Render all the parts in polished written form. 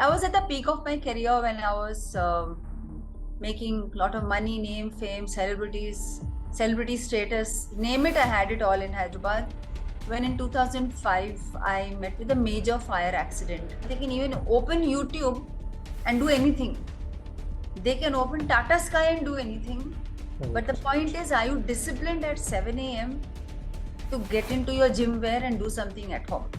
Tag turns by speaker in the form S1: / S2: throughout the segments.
S1: I was at the peak of my career when I was making a lot of money, name, fame, celebrity status, name it, I had it all in Hyderabad. When in 2005, I met with a major fire accident. They can even open YouTube and do anything. They can open Tata Sky and do anything. But the point is, are you disciplined at 7 a.m. to get into your gym wear and do something at home?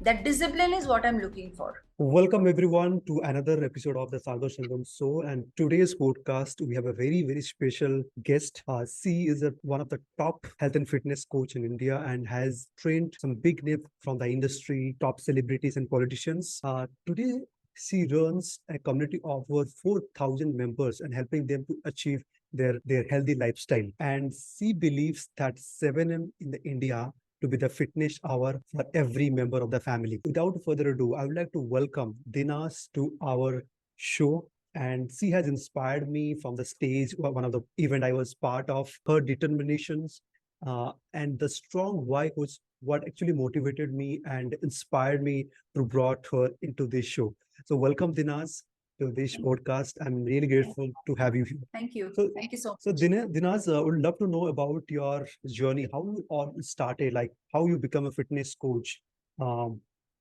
S1: That discipline is what I'm looking for.
S2: Welcome everyone to another episode of the Sagar Sangam Sahu. And today's podcast, we have a very special guest. She is one of the top health and fitness coach in India and has trained some big names from the industry, top celebrities and politicians. Today, she runs a community of over 4,000 members and helping them to achieve their healthy lifestyle. And she believes that 7M in the India to be the fitness hour for every member of the family. Without further ado, I would like to welcome Dinaz to our show. And she has inspired me from the stage, one of the event I was part of. Her determinations and the strong why was what actually motivated me and inspired me to brought her into this show. So welcome, Dinaz, to this podcast. I'm really grateful to have you here.
S1: Thank you. Thank you so much.
S2: So Dinaz, would love to know about your journey, how you all started, like how you become a fitness coach.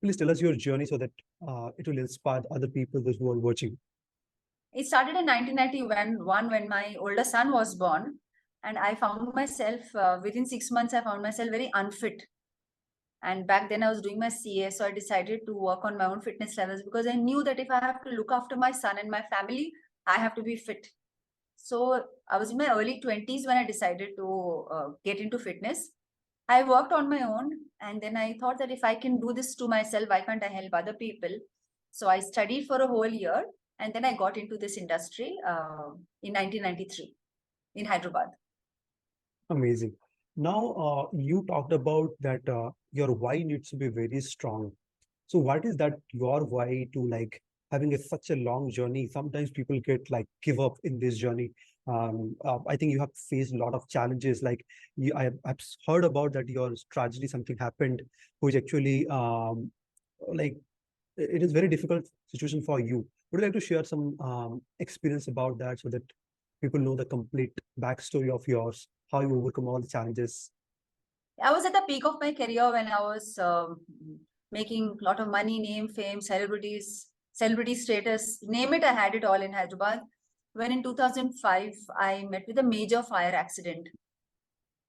S2: Please tell us your journey so that it will inspire other people, those who are watching.
S1: It started in 1991 when my older son was born, and I found myself within 6 months. I found myself very unfit. And back then I was doing my CA, so I decided to work on my own fitness levels because I knew that if I have to look after my son and my family, I have to be fit. So I was in my early 20s when I decided to get into fitness. I worked on my own, and then I thought that if I can do this to myself, why can't I help other people? So I studied for a whole year, and then I got into this industry in 1993 in Hyderabad.
S2: Amazing. Now, you talked about that your why needs to be very strong. So what is that your why to like having such a long journey? Sometimes people get like give up in this journey. I think you have faced a lot of challenges. Like I've heard about that your tragedy, something happened, which actually like it is very difficult situation for you. Would you like to share some experience about that so that people know the complete backstory of yours, how you overcome all the challenges?
S1: I was at the peak of my career when I was making a lot of money, name, fame, celebrity status, name it, I had it all in Hyderabad. When in 2005, I met with a major fire accident,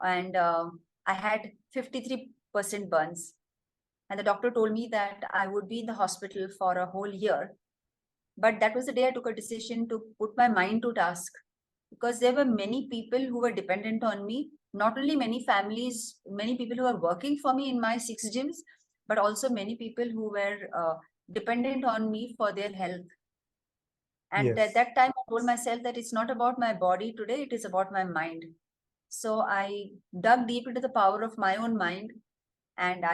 S1: and I had 53% burns. And the doctor told me that I would be in the hospital for a whole year. But that was the day I took a decision to put my mind to task, because there were many people who were dependent on me, not only many families, many people who are working for me in my 6 gyms, but also many people who were dependent on me for their health. And
S2: Yes.
S1: at that time, I told myself that it's not about my body today, it is about my mind. So I dug deep into the power of my own mind, and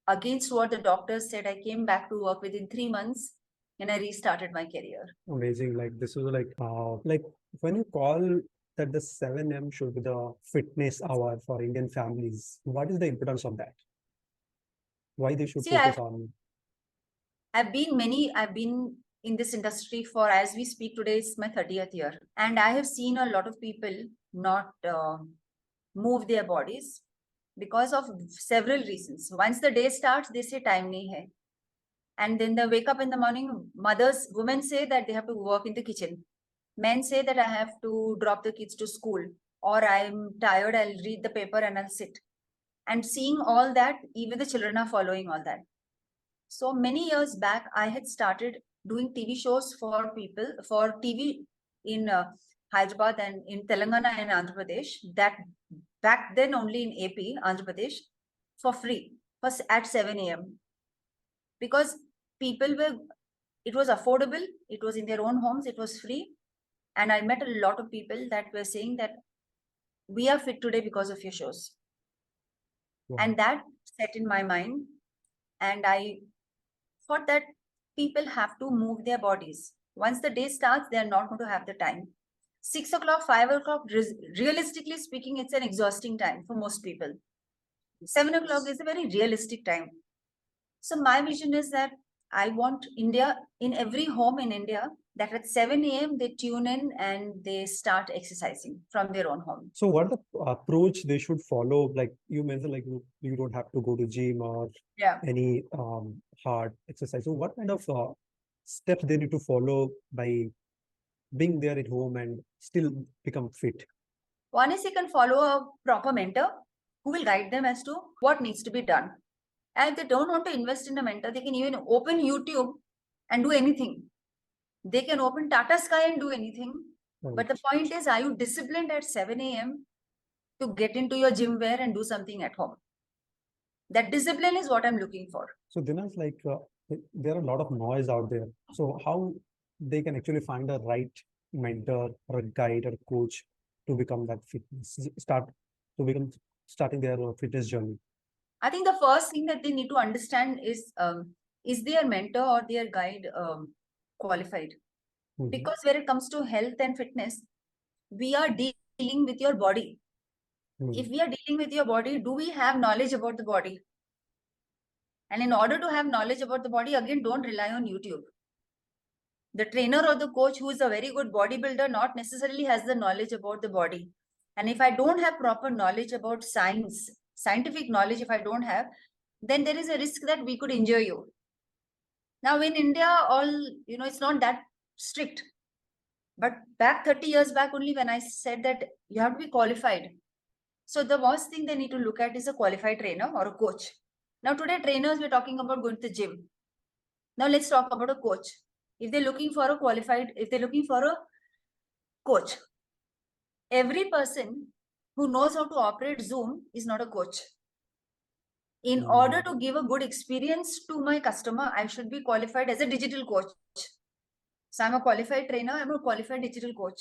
S1: against what the doctors said, I came back to work within 3 months, and I restarted my career.
S2: Amazing. Like this was like when you call that the 7M should be the fitness hour for Indian families, what is the importance of that? Why they should
S1: See,
S2: focus on?
S1: I've been in this industry for, as we speak today, it's my 30th year. And I have seen a lot of people not move their bodies because of several reasons. Once the day starts, they say time nahi hai. And then they wake up in the morning, women say that they have to work in the kitchen. Men say that I have to drop the kids to school, or I'm tired, I'll read the paper and I'll sit. And seeing all that, even the children are following all that. So many years back, I had started doing TV shows for people, for TV in Hyderabad and in Telangana and Andhra Pradesh, that back then only in AP, Andhra Pradesh, for free, at 7 a.m. Because people were, it was affordable, it was in their own homes, it was free. And I met a lot of people that were saying that we are fit today because of your shows. Wow. And that set in my mind. And I thought that people have to move their bodies. Once the day starts, they are not going to have the time. 6 o'clock, 5 o'clock, realistically speaking, it's an exhausting time for most people. 7 o'clock is a very realistic time. So my vision is that I want India, in every home in India, that at 7 a.m. they tune in and they start exercising from their own home.
S2: So what the approach they should follow? Like you mentioned, like you don't have to go to gym or any hard exercise. So what kind of steps they need to follow by being there at home and still become fit?
S1: One is you can follow a proper mentor who will guide them as to what needs to be done. And if they don't want to invest in a mentor, they can even open YouTube and do anything. They can open Tata Sky and do anything.
S2: Right.
S1: But the point is, are you disciplined at 7 a.m. to get into your gym wear and do something at home? That discipline is what I'm looking for.
S2: So Dinesh, like there are a lot of noise out there. So how they can actually find a right mentor or a guide or a coach to become that fitness starting their fitness journey?
S1: I think the first thing that they need to understand is their mentor or their guide qualified? Because when it comes to health and fitness, we are dealing with your body. If we are dealing with your body, do we have knowledge about the body? And in order to have knowledge about the body, again, don't rely on YouTube. The trainer or the coach who is a very good bodybuilder not necessarily has the knowledge about the body. And if I don't have proper knowledge about science, scientific knowledge, if I don't have, then there is a risk that we could injure you. Now in India, it's not that strict. But back 30 years back only when I said that you have to be qualified. So the first thing they need to look at is a qualified trainer or a coach. Now today trainers, we're talking about going to the gym. Now let's talk about a coach. If they're looking for a coach, every person who knows how to operate Zoom is not a coach. In order to give a good experience to my customer, I should be qualified as a digital coach. So I'm a qualified trainer, I'm a qualified digital coach.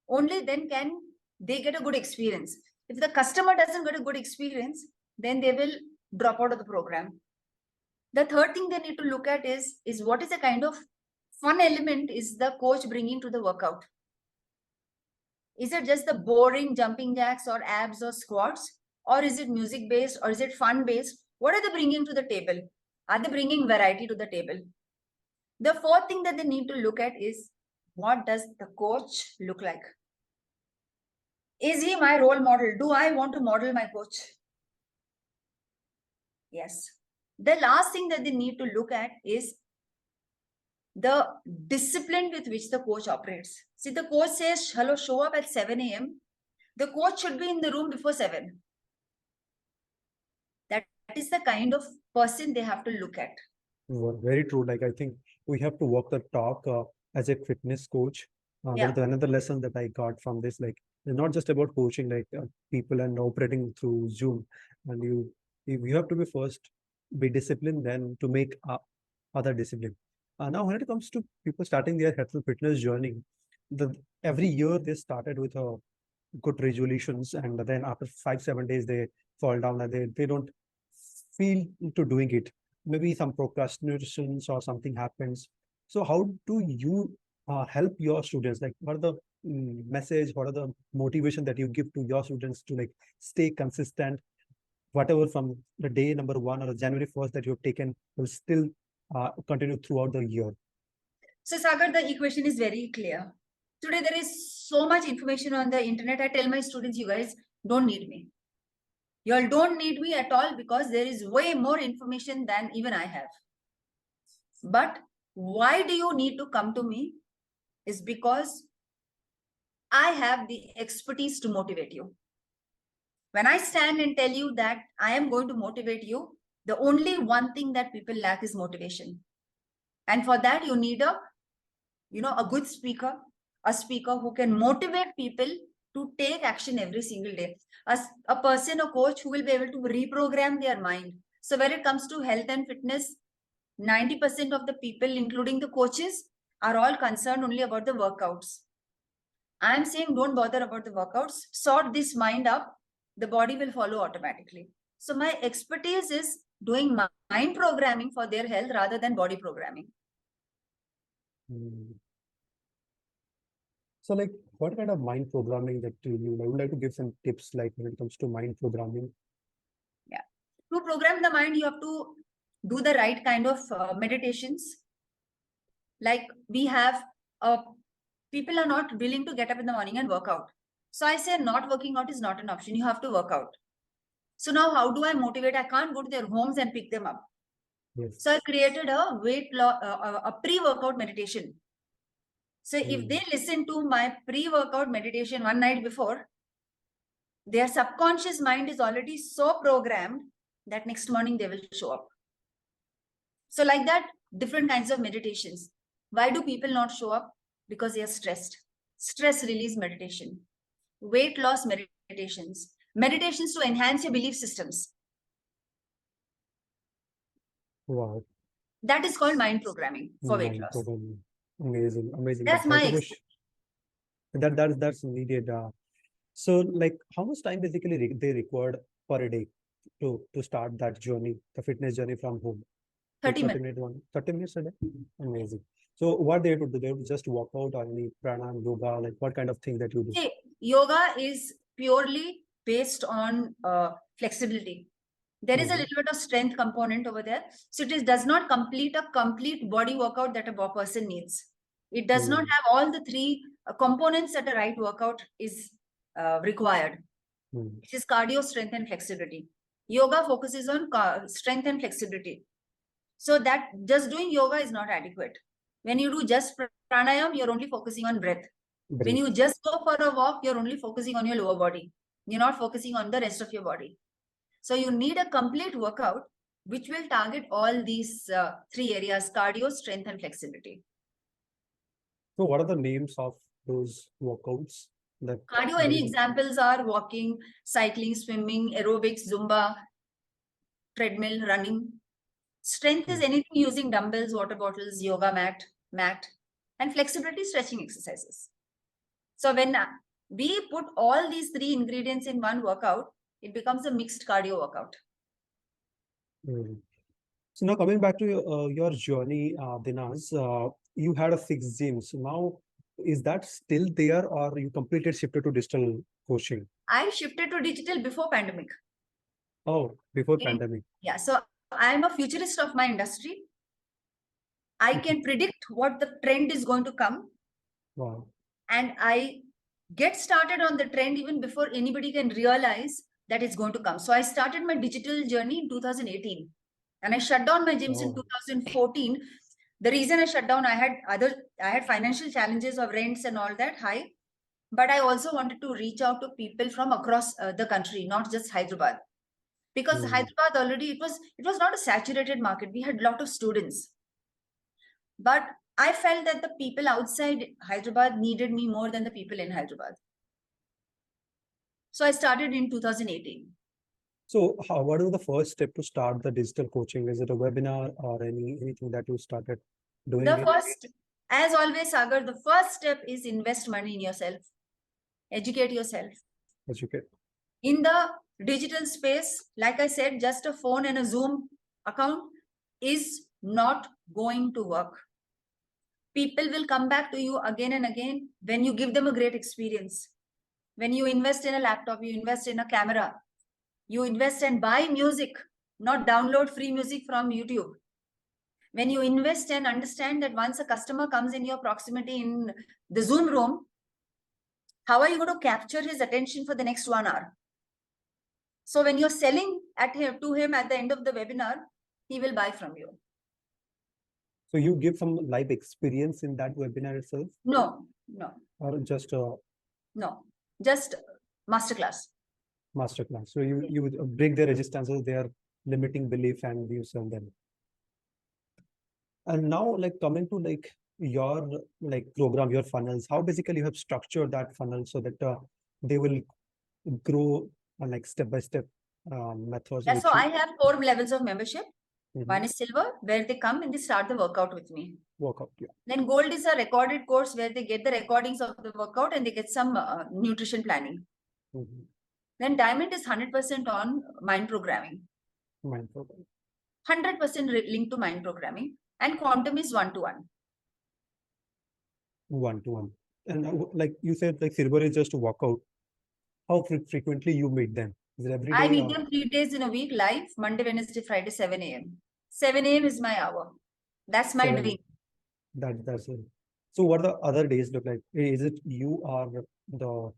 S1: Only then can they get a good experience. If the customer doesn't get a good experience, then they will drop out of the program. The third thing they need to look at is what is the kind of fun element is the coach bringing to the workout? Is it just the boring jumping jacks or abs or squats? Or is it music based or is it fun based? What are they bringing to the table? Are they bringing variety to the table? The fourth thing that they need to look at is what does the coach look like? Is he my role model? Do I want to model my coach? Yes. The last thing that they need to look at is the discipline with which the coach operates. See, the coach says, hello, show up at 7 a.m. The coach should be in the room before 7. That is the kind of person they have to look at.
S2: Very true. Like, I think we have to walk the talk as a fitness coach. That's another lesson that I got from this. Like, it's not just about coaching like people and operating through Zoom. And you have to be first, be disciplined, then to make other discipline. Now, when it comes to people starting their health and fitness journey, every year they started with good resolutions, and then after 5-7 days they fall down and they don't feel to doing it. Maybe some procrastinations or something happens. So how do you help your students? Like, what are the message, what are the motivation that you give to your students to like stay consistent, whatever from the day number 1 or January 1st that you've taken will still continue throughout the year?
S1: So Sagar, the equation is very clear. Today there is so much information on the internet. I tell my students, you guys don't need me. You all don't need me at all because there is way more information than even I have. But why do you need to come to me? Is because I have the expertise to motivate you. When I stand and tell you that I am going to motivate you, the only one thing that people lack is motivation. And for that, you need a good speaker, a speaker who can motivate people to take action every single day. A person, a coach who will be able to reprogram their mind. So when it comes to health and fitness, 90% of the people, including the coaches, are all concerned only about the workouts. I'm saying don't bother about the workouts. Sort this mind up. The body will follow automatically. So my expertise is doing mind programming for their health rather than body programming.
S2: So like, what kind of mind programming that you I would like to give some tips like when it comes to mind programming?
S1: Yeah. To program the mind, you have to do the right kind of meditations. Like we have people are not willing to get up in the morning and work out. So I say not working out is not an option. You have to work out. So now how do I motivate? I can't go to their homes and pick them up.
S2: Yes.
S1: So I created a a pre-workout meditation. So if they listen to my pre-workout meditation one night before, their subconscious mind is already so programmed that next morning they will show up. So like that, different kinds of meditations. Why do people not show up? Because they are stressed. Stress release meditation, weight loss meditations, meditations to enhance your belief systems.
S2: Wow.
S1: That is called mind programming for weight loss.
S2: Programming. Amazing, amazing.
S1: That's my
S2: That's needed. So, like, how much time basically they required per day to start that journey, the fitness journey from home?
S1: 30 minutes.
S2: 30 minutes a day. Amazing. So, what they would do? They would just walk out or any pranayam, yoga, like what kind of thing that you do?
S1: See, yoga is purely based on flexibility. There is a little bit of strength component over there. So it does not complete a complete body workout that a person needs. It does not have all the three components that a right workout is required. It is cardio, strength, and flexibility. Yoga focuses on strength and flexibility. So that just doing yoga is not adequate. When you do just pranayam, you're only focusing on breath. When you just go for a walk, you're only focusing on your lower body. You're not focusing on the rest of your body. So you need a complete workout which will target all these three areas: cardio, strength, and flexibility.
S2: So what are the names of those workouts?
S1: Cardio, any examples are walking, cycling, swimming, aerobics, Zumba, treadmill, running. Strength is anything using dumbbells, water bottles, yoga mat, and flexibility, stretching exercises. So when we put all these three ingredients in one workout, it becomes a mixed cardio workout.
S2: So now coming back to your journey, Dinaz, you had a fixed gym. So now is that still there, or you completely shifted to digital coaching?
S1: I shifted to digital before pandemic.
S2: Oh, before pandemic.
S1: Yeah. So I'm a futurist of my industry. I can predict what the trend is going to come.
S2: Wow.
S1: And I get started on the trend even before anybody can realize that it's going to come. So I started my digital journey in 2018 and I shut down my gyms in 2014. The reason I shut down, I had financial challenges of rents and all that high, but I also wanted to reach out to people from across the country, not just Hyderabad. Because Hyderabad already, it was not a saturated market. We had a lot of students. But I felt that the people outside Hyderabad needed me more than the people in Hyderabad. So I started in 2018.
S2: So what was the first step to start the digital coaching? Is it a webinar or anything that you started doing?
S1: First, as always, Sagar, the first step is invest money in yourself. Educate yourself.
S2: Educate.
S1: In the digital space, like I said, just a phone and a Zoom account is not going to work. People will come back to you again and again when you give them a great experience. When you invest in a laptop, you invest in a camera, you invest and buy music, not download free music from YouTube. When you invest and understand that once a customer comes in your proximity in the Zoom room, how are you going to capture his attention for the next 1 hour? So when you're selling to him at the end of the webinar, he will buy from you.
S2: So you give some live experience in that webinar itself?
S1: No.
S2: Or just
S1: no, just masterclass.
S2: Masterclass. So you would break their resistances, their limiting belief, and you sell them. And now, like coming to like your program, your funnels, how basically you have structured that funnel so that they will grow on like step by step methods.
S1: Yeah, so I have 4 levels of membership. One is silver, where they come and they start the workout with me.
S2: Workout, yeah.
S1: Then gold is a recorded course where they get the recordings of the workout and they get some nutrition planning. Then diamond is 100% on mind programming. 100% linked to mind programming. And quantum is 1-to-1.
S2: 1-to-1. And like you said, like silver is just to work out. How frequently you meet them? Is it every day?
S1: I meet them 3 days in a week live, Monday, Wednesday, Friday, 7 a.m. 7 a.m. is my hour. That's my
S2: 7.
S1: dream.
S2: That's it. So what the other days look like? Is it you or the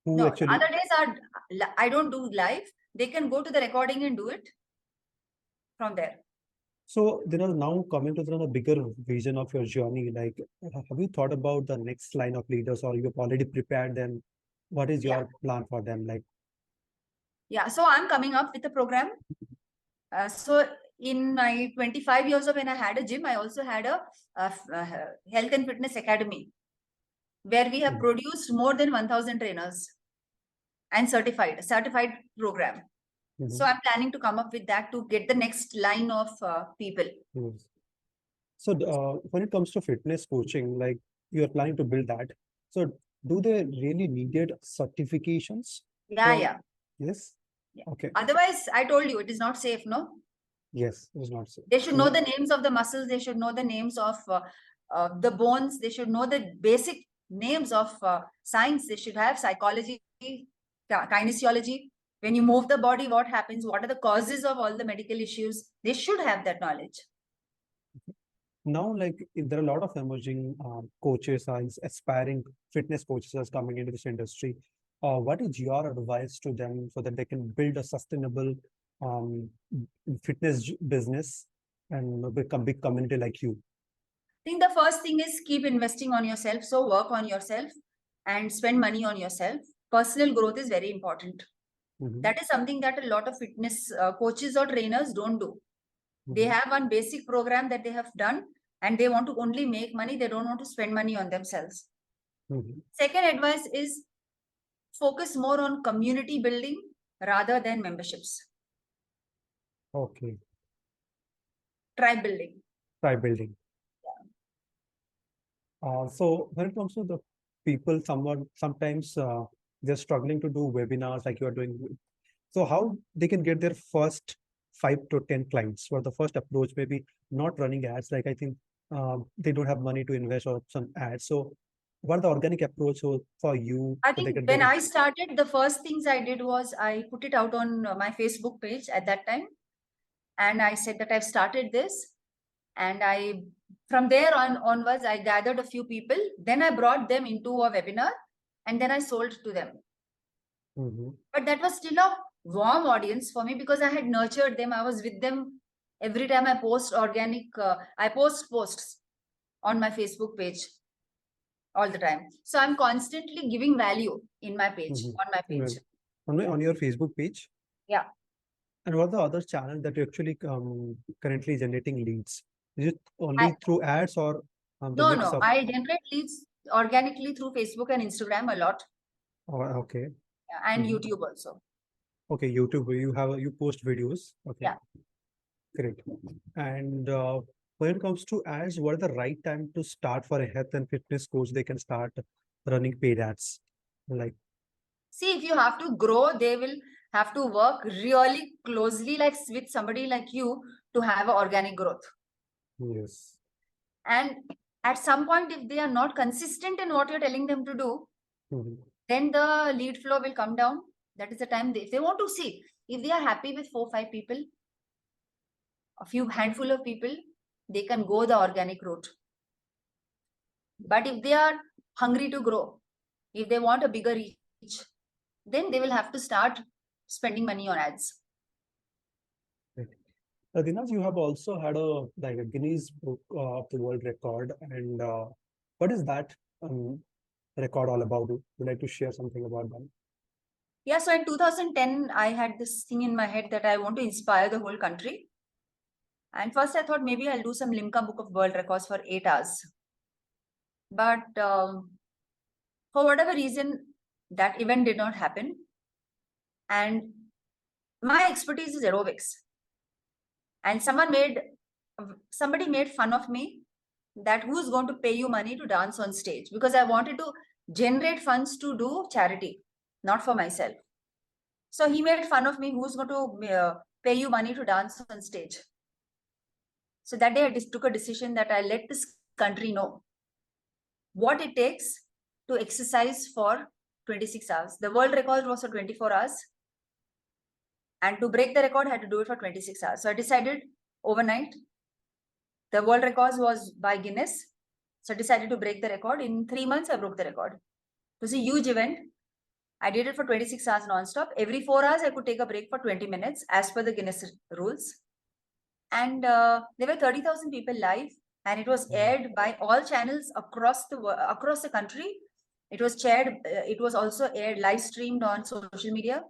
S2: who
S1: No,
S2: actually?
S1: other days I don't do live. They can go to the recording and do it from there.
S2: So there are now coming to the bigger vision of your journey. Like, have you thought about the next line of leaders, or you've already prepared them? What is
S1: Yeah.
S2: your plan for them? Like,
S1: Yeah. So I'm coming up with a program. So in my 25 years of when I had a gym, I also had a health and fitness academy where we have produced more than 1,000 trainers and certified program. So I'm planning to come up with that to get the next line of people.
S2: yes. So when it comes to fitness coaching, like you are planning to build that. So do they really needed certifications?
S1: Yeah,
S2: For,
S1: yeah.
S2: yes.
S1: Yeah.
S2: Okay.
S1: Otherwise, I told you it is not safe, no?
S2: Yes, it was not so.
S1: They should know the names of the muscles. They should know the names of the bones. They should know the basic names of science. They should have psychology, kinesiology. When you move the body, what happens? What are the causes of all the medical issues? They should have that knowledge.
S2: Now, like there are a lot of emerging coaches and aspiring fitness coaches are coming into this industry. What is your advice to them so that they can build a sustainable um, fitness business and become big community like you?
S1: I think the first thing is keep investing on yourself. So work on yourself and spend money on yourself. Personal growth is very important. That is something that a lot of fitness coaches or trainers don't do. They have one basic program that they have done and they want to only make money. They don't want to spend money on themselves. Second advice is focus more on community building rather than memberships.
S2: Okay.
S1: Tribe building.
S2: Tribe building. So when it comes to the people, sometimes they're struggling to do webinars like you are doing. So how they can get their first 5 to 10 clients for the first approach, maybe not running ads. Like I think they don't have money to invest or some ads. So what are the organic approach for you?
S1: I
S2: So they
S1: think
S2: can
S1: when
S2: get
S1: I started, the first things I did was I put it out on my Facebook page at that time. And I said that I've started this. And I, from there onwards, I gathered a few people. Then I brought them into a webinar and then I sold to them. But that was still a warm audience for me because I had nurtured them. I was with them every time I post organic, I post posts on my Facebook page all the time. So I'm constantly giving value in my page, on my page.
S2: on your Facebook page.
S1: Yeah.
S2: And what are the other channels that you actually currently generating leads? Is it only through ads or the mix
S1: No,
S2: of?
S1: I generate leads organically through Facebook and Instagram a lot.
S2: Oh, okay.
S1: And YouTube also.
S2: Okay, YouTube, you post videos. Okay.
S1: Yeah.
S2: Great. And when it comes to ads, what is the right time to start for a health and fitness coach? They can start running paid ads. Like,
S1: see, if you have to grow, they will have to work really closely, like with somebody like you, to have an organic growth.
S2: yes.
S1: And at some point, if they are not consistent in what you're telling them to do, then the lead flow will come down. That is the time if they want to see, if they are happy with 4-5 people, a few handful of people, they can go the organic route. But if they are hungry to grow, if they want a bigger reach, then they will have to start spending money on ads.
S2: Dinaz, you have also had a Guinness Book of the World Record, and what is that record all about? Would you like to share something about that?
S1: Yeah, so in 2010, I had this thing in my head that I want to inspire the whole country. And first I thought maybe I'll do some Limca Book of World Records for 8 hours. But for whatever reason, that event did not happen. And my expertise is aerobics. And somebody made fun of me that who's going to pay you money to dance on stage? Because I wanted to generate funds to do charity, not for myself. So he made fun of me, who's going to pay you money to dance on stage? So that day I took a decision that I let this country know what it takes to exercise for 26 hours. The world record was for 24 hours. And to break the record, I had to do it for 26 hours. So I decided overnight. The world record was by Guinness. So I decided to break the record. In 3 months, I broke the record. It was a huge event. I did it for 26 hours non-stop. Every 4 hours, I could take a break for 20 minutes as per the Guinness rules. And there were 30,000 people live, and it was aired by all channels across the country. It was shared. It was also aired, live streamed on social media.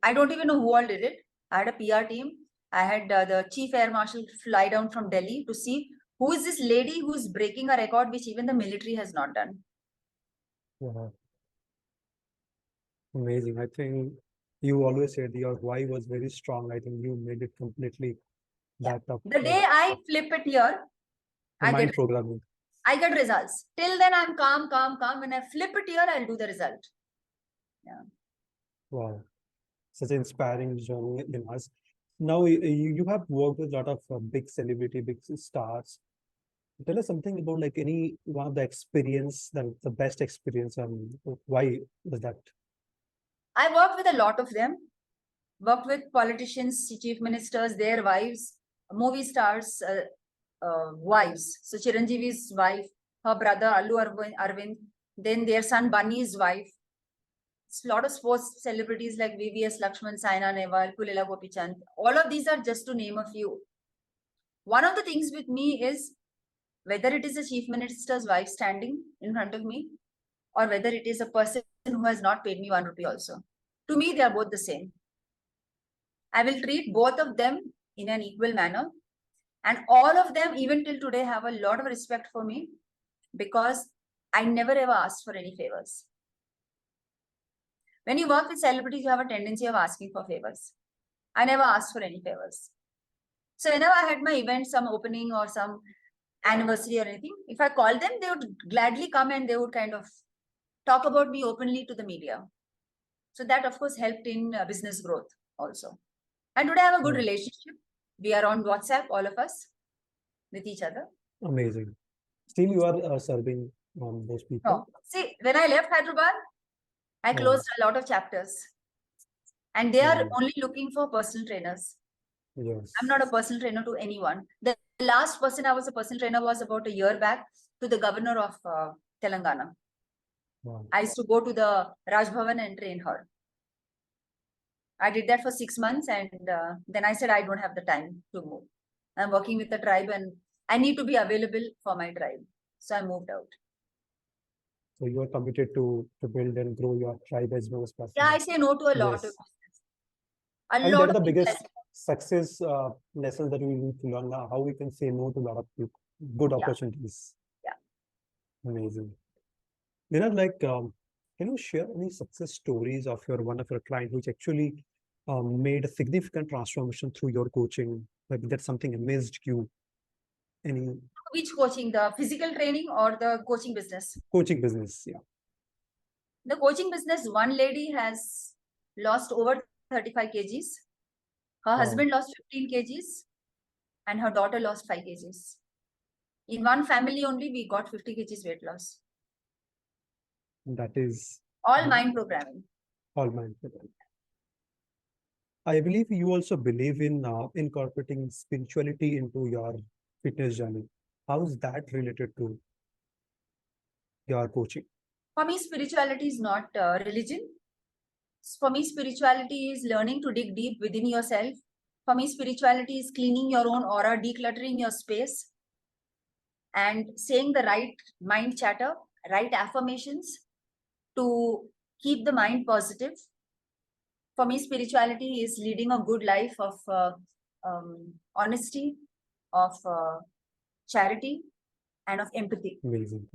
S1: I don't even know who all did it. I had a PR team. I had the chief air marshal fly down from Delhi to see who is this lady who's breaking a record which even the military has not done.
S2: Wow. Amazing. I think you always said your why was very strong. I think you made it completely backed up.
S1: The day I flip it here, I
S2: Mind
S1: get
S2: programming.
S1: I get results. Till then, I'm calm. When I flip it here, I'll do the result. Yeah.
S2: Wow. Such an inspiring journey in us. Now you have worked with a lot of big celebrity, big stars. Tell us something about like any one of the experience, the best experience, and why was that?
S1: I worked with a lot of them. Worked with politicians, chief ministers, their wives, movie stars, wives. So Chiranjeevi's wife, her brother Allu Arvind, then their son Bunny's wife. A lot of sports celebrities like VVS Lakshman, Saina Nehwal, Pulela Gopichand. All of these are just to name a few. One of the things with me is whether it is a chief minister's wife standing in front of me or whether it is a person who has not paid me 1 rupee also. To me, they are both the same. I will treat both of them in an equal manner. And all of them, even till today, have a lot of respect for me because I never ever asked for any favors. When you work with celebrities, you have a tendency of asking for favors. I never asked for any favors. So whenever I had my event, some opening or some anniversary or anything, if I called them, they would gladly come and they would kind of talk about me openly to the media. So that, of course, helped in business growth also. And today I have a good relationship. We are on WhatsApp, all of us, with each other.
S2: Amazing. Still, you are serving those people.
S1: No. See, when I left Hyderabad, I closed a lot of chapters. And they are only looking for personal trainers.
S2: Yes.
S1: I'm not a personal trainer to anyone. The last person I was a personal trainer was about a year back to the governor of Telangana.
S2: Wow.
S1: I used to go to the Raj Bhavan and train her. I did that for 6 months and then I said, I don't have the time to move. I'm working with the tribe and I need to be available for my tribe. So I moved out.
S2: So you are committed to build and grow your tribe as well as possible.
S1: Yeah, I say no to a lot of business.
S2: And that is the biggest success lessons that we need to learn now, how we can say no to a lot of good opportunities. Yeah. Amazing. Dinaz, like, can you share any success stories of one of your client which actually made a significant transformation through your coaching? Maybe that's something amazed you. Any
S1: Which coaching, the physical training or the coaching business?
S2: Coaching business, yeah.
S1: The coaching business, one lady has lost over 35 kgs. Her husband lost 15 kgs and her daughter lost 5 kgs. In one family only, we got 50 kgs weight loss.
S2: That is
S1: all mind programming.
S2: All mind programming. I believe you also believe in incorporating spirituality into your fitness journey. How is that related to your coaching?
S1: For me, spirituality is not religion. For me, spirituality is learning to dig deep within yourself. For me, spirituality is cleaning your own aura, decluttering your space, and saying the right mind chatter, right affirmations to keep the mind positive. For me, spirituality is leading a good life of honesty, of charity, and of empathy.
S2: Amazing.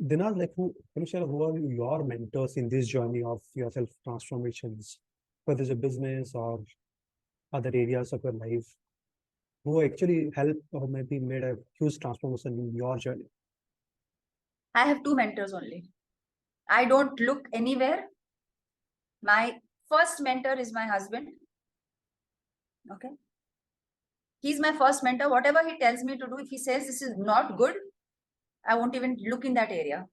S2: Dinaz, like, can you share who are your mentors in this journey of your self transformations, whether it's a business or other areas of your life, who actually helped or maybe made a huge transformation in your journey?
S1: I have 2 mentors only. I don't look anywhere. My first mentor is my husband. Okay. He's my first mentor. Whatever he tells me to do, if he says this is not good, I won't even look in that area.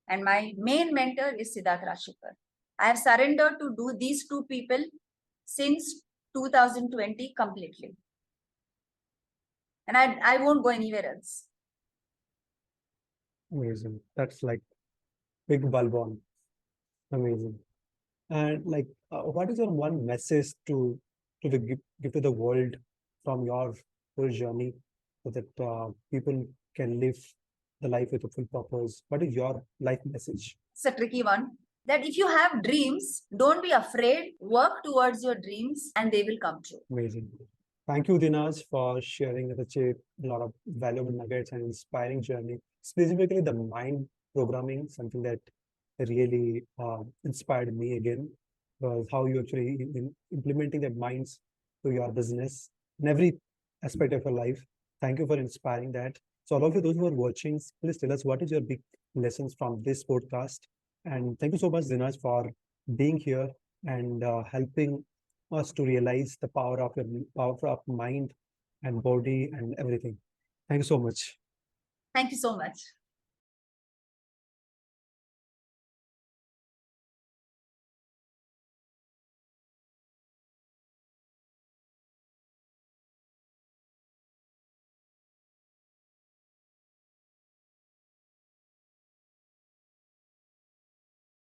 S1: And my main mentor is Siddharth Rashikar. I have surrendered to do these 2 people since 2020 completely. and I won't go anywhere else.
S2: Amazing. That's like big bulb on. Amazing. And like, what is your one message to the give to the world from your whole journey, so that people can live the life with a full purpose? What is your life message?
S1: It's a tricky one. That if you have dreams, don't be afraid. Work towards your dreams, and they will come true.
S2: Amazing. Thank you, Dinaz, for sharing such a lot of valuable nuggets and inspiring journey. Specifically, the mind programming, something that really inspired me again, was how you actually implementing the minds to your business in every aspect of your life. Thank you for inspiring that. So, all of you, those who are watching, please tell us what is your big lessons from this podcast. And thank you so much, Dinaz, for being here and helping us to realize the power of mind and body and everything. Thank you so much.
S1: Thank you so much.